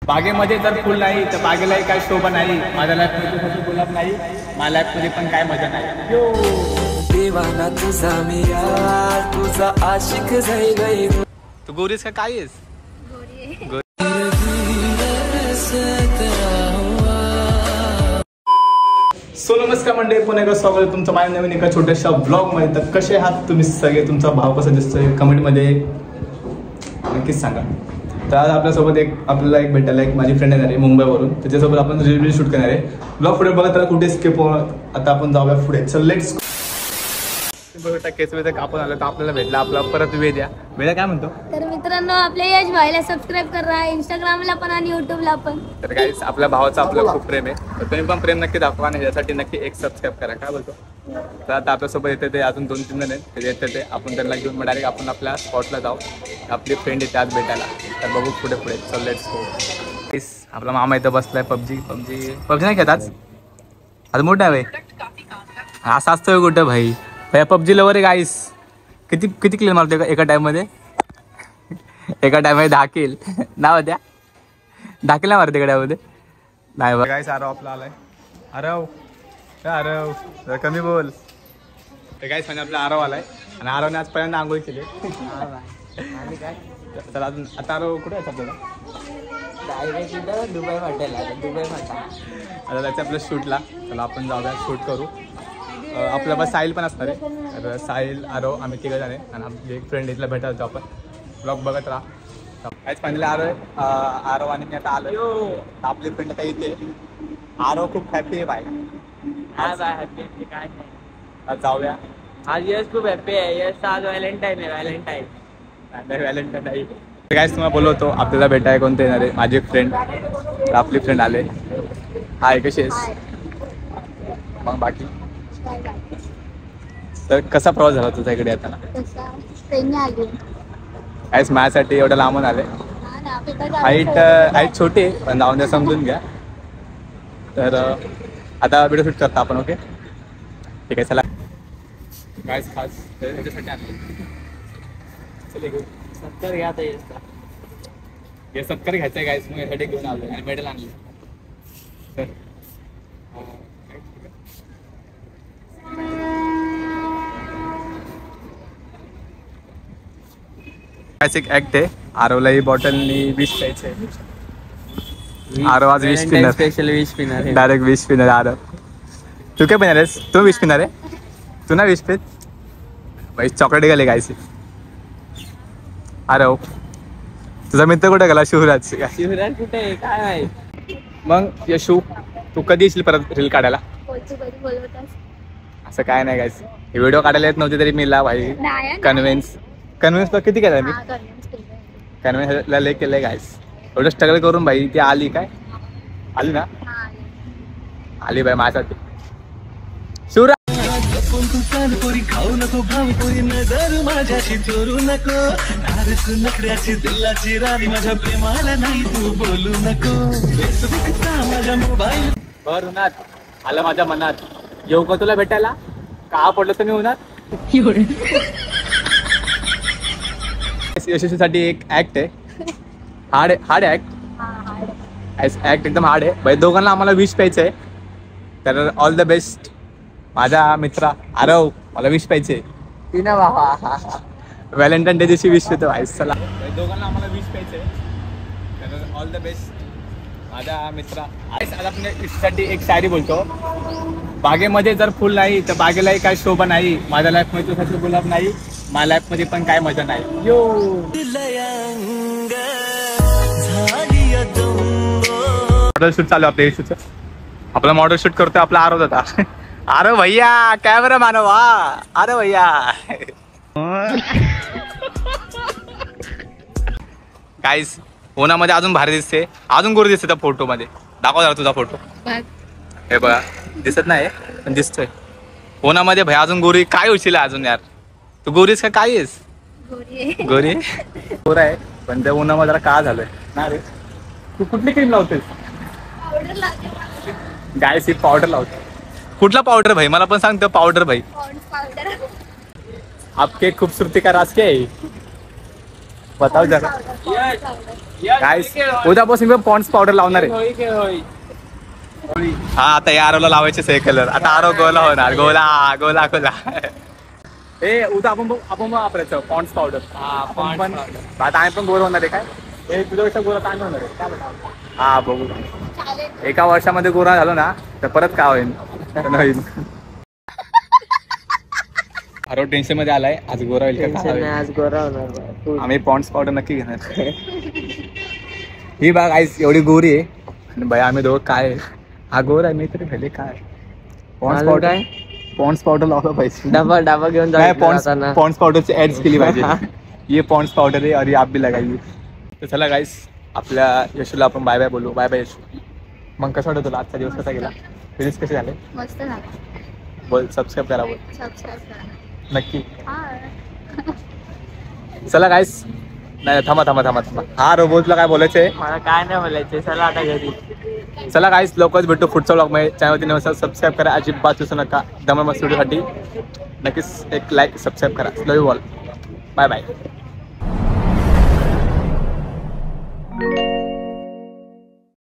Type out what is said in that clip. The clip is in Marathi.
बागेमध्ये जर फुल नाही तर बागेलाही काय शोभा नाही. माझ्या लाईफमध्ये फक्त गुलाब नाही, माझ्या लाईफमध्ये पण काय मजा नाही. यो देवाना तुझा मी यार, तुझा आशिक झाली. तू गोरीस का काय आहेस? सो नमस्कार मंडळी, पुन्हा एकदा स्वागत आहे तुमचं माझ्या नवीन एका छोट्याशा ब्लॉग मध्ये. तर कसे आहात तुम्ही सगळे? तुमचा भाव कसा दिसतोय कमेंटमध्ये नक्कीच सांगा. तर आज आपल्यासोबत आपल्याला एक भेटायला एक माझी फ्रेंड येणार आहे मुंबईवरून. त्याच्यासोबत आपण रील शूट करणार आहे. ब्लॉग पुढे बघा, त्याला कुठे स्किप आता आपण जाऊया पुढे. चल लेट्स. केस वेळ कापून आलं तर आपल्याला भेटला आपला परत वेद्या. वेद्या काय म्हणतो? तर मित्रांनो, आपल्या यश भाईला सबस्क्राईब करा, इंस्टाग्रामला पण आणि युट्यूबला पण. तर गाईस, आपल्या भावाचं आपलं खूप प्रेम आहे. तर तुम्ही पण प्रेम नक्की दाखवा आणि यासाठी नक्की एक सबस्क्राईब करा. काय बोलतो? तर आता आपल्यासोबत येते ते अजून 2-3 जण आहेत. ते येते ते आपण त्यांना घेऊन डायरेक्ट आपण आपल्या स्पॉटला जाऊ. आपली फ्रेंड आहे त्यात भेटायला. तर बघू पुढे पुढे. चल लेट्स गो. गाईस, आपला मामा इथं बसलाय. पबजी नाही खेळत आज मोठा आहे भाई. असा असतोय कुठं भाई. भैया पबजी लवर आहे गाईस. किती क्लिअर मारतो एका टाइममध्ये? एका टाइममध्ये 10 किल. नाव द्या. 10 किल मारते एका टाइममध्ये. नाही बघा गाईस, आरव आपला आलाय. आरव कमी बोल. तर गाईस म्हणजे आपला आरव आलाय आणि आरवने आज पहिल्यांदा आंघोळ केली. तर अजून आता आरव कुठे आहे आपल्याला? दुबई फाटा. आता जायचं आपल्या शूटला. चला आपण जाऊया, शूट करू. आपल्या साहिल पण असणार आहे. तर साहिल, आरव, आम्ही 3 जण आहे आणि आपली एक फ्रेंड इथला भेटायला जाऊ आपण. ब्लॉग बघत राहा. काहीच फायनली आरव आणि मी आता आलो. आपली फ्रेंड आता इथे. आरव खूप हॅपी आहे बाय. हॅपी काय आज जाऊया. आज यश खूप हॅपी आहे. यश आज व्हॅलेंटाईन आहे. व्हॅलेंटाईन नाही. काहीच तुम्हाला बोलवतो, आपल्याला भेटाय कोणते येणार आहे? माझी एक फ्रेंड. आपली फ्रेंड आले. हाय, कशी आहेस? मग बाकी तर कसा प्रवास झाला तुझा इकडे येताना? काहीच माझ्यासाठी एवढं लांबून आले. हाईट छोटी आहे पण जाऊन द्या, समजून घ्या. तर आता व्हिडिओ शूट करता आपण. ओके ठीक आहे, चला. काहीच खास त्याच्यासाठी आणले. चले घेऊ. 70 घ्या आता. हे 70 घ्यायचं आहे गाईस. मग यासाठी घेऊन आलो आणि मेडल आणले. तर एक ऍक्ट आहे. आरवला ही बॉटलनी 20 प्यायचे. आरव आज 20 पिणार. स्पेशल 20 पिणार. डायरेक्ट 20 पिणार. आरव तू काय पिणार आहेस? तू 20 पिणार आहे? तू ना 20 पित भाई. चॉकलेट गेले गायचे. आरव तुझा मित्र कुठे गेला? शिवराज कुठे काय आहे? मग यशू, तू कधी येशील परत रील काढायला? असं काय नाही गायस. हे व्हिडिओ काढायला येत नव्हते तरी मी ला भाई कन्व्हिन्स तर किती केलं मी? कन्व्हिन्सला लय केलंय गायस. एवढं स्ट्रगल करून भाई ती आली. काय आली ना? आली बाई माझ्यासाठी. शिवराज खाऊ नको भावपुरी, नजर माझ्याशी चोरू नको. नकड्याची दिलाची राणी, माझ्या प्रेमाला नाही तू बोलू नको. माझ्या मोबाईल भर उन्हात आलं माझ्या मनात. येऊ का तुला भेटायला? का पडलं तुम्ही उन्हात? यशस्वीसाठी एक ऍक्ट आहे. हार्ड ऍक्ट एकदम हार्ड आहे भाई. दोघांना आम्हाला 20 प्यायचं आहे. तर ऑल द बेस्ट माझ्या मित्रा. आरव मला 20 प्यायचे. व्हॅलेंटाईन डे दिवशी 20 पितो भाई. चला दोघांना आम्हाला 20 प्यायचे. तर ऑल द बेस्ट माझ्या मित्रा. आज आपण साठी एक शायरी बोलतो. बागेमध्ये जर फुल नाही तर बागेलाही काय शोभा नाही. माझ्या लाईफमध्ये तुझ्यासाठी गुलाब नाही, माझ्या लाईफमध्ये पण काय मजा नाही. यो मॉडेल शूट चालू आपल्या इशूचं. आपला मॉडेल शूट करतोय आपला आरव होता. अरे भैया कॅमेरा मानव. अरे भैया गाईस, उन्हामध्ये अजून भारी दिसते, अजून गोरी दिसते त्या फोटो मध्ये. दाखव जरा तुझा फोटो. हे बघा, दिसत नाही पण दिसतोय. उन्हामध्ये भैया अजून गोरी काय होशील अजून यार? तू गोरीस का काय आहेस? गोरी गोरा आहे पण त्या उन्हामध्ये जरा का झालंय ना रे? तू कुठली क्रीम लावतेस? गाईस ही पावडर लावते. कुठला पावडर भाई? मला पण सांगतो पावडर भाई. आपके खूबसूरती का राज क्या है? बताव जरा गाईस उद्यापासून मी पॉन्ड्स पावडर लावणार आहे. हा आता या आरोला लावायचे से कलर. आता आरो गोला होणार. गोला गोला गोला. ए उद्या आपण वापरायचं पॉन्ड्स पावडर. पण आता आम्ही पण गोर होणार आहे काय. हे तुझ्यापेक्षा गोरा काय होणार आहे काय म्हणतो. हा बघू. एका वर्षामध्ये गोरा झालो ना तर परत काय होईल नवीन. आरो टेन्शन मध्ये आलाय. आज गोरा होईल का. आज गोरा होणार. आम्ही पॉन्ड्स पावडर नक्की घेणार. ही बाग आईस एवढी गोरी आहे आणि बाई आम्ही दोघं काय हा गोर आहे मी तरी भले काय पॉन्ड्स पावडर काय पॉन्ड्स पावडर लावलं पाहिजे. डबा घेऊन पॉन्ड्स पावडरची ऍड्स केली पाहिजे. ये पॉन्ड्स पावडर आहे और ये आप भी लगाइए. तर चला गाईस आपल्या यशूला आपण बाय बाय बोलू. Bye bye Yashu. मग कसं वाटतं तुला आजचा दिवस कसा गेला. फिनिश कसे झाले मस्त झालं. बोल सबस्क्राईब करा बोल सबस्क्राईब करा. नक्की. चला गाईस नाही थांबा. हा रोबोटला काय बोलायचंय. मला काय नाही बोलायचं. चला आता घरी. चला गाईस लवकरच भेटू पुढच्या ब्लॉग मध्ये. चॅनलवरती नमस्कार सबस्क्राईब करा. अजिबात विसरू नका. दमन मस्त व्हिडिओसाठी नक्कीच एक लाईक सबस्क्राईब करा. Love you all. Bye bye.